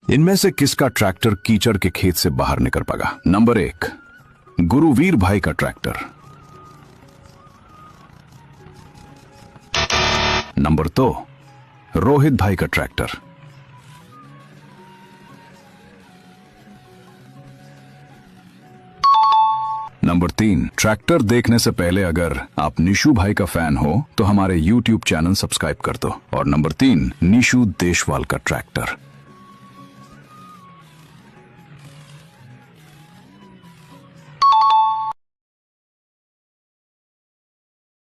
इनमें से किसका ट्रैक्टर कीचड़ के खेत से बाहर निकल पाएगा? नंबर 1, गुरुवीर भाई का ट्रैक्टर। नंबर 2, रोहित भाई का ट्रैक्टर। नंबर 3, ट्रैक्टर देखने से पहले अगर आप निशु भाई का फैन हो तो हमारे YouTube चैनल सब्सक्राइब कर दो। और नंबर 3, निशु देशवाल का ट्रैक्टर।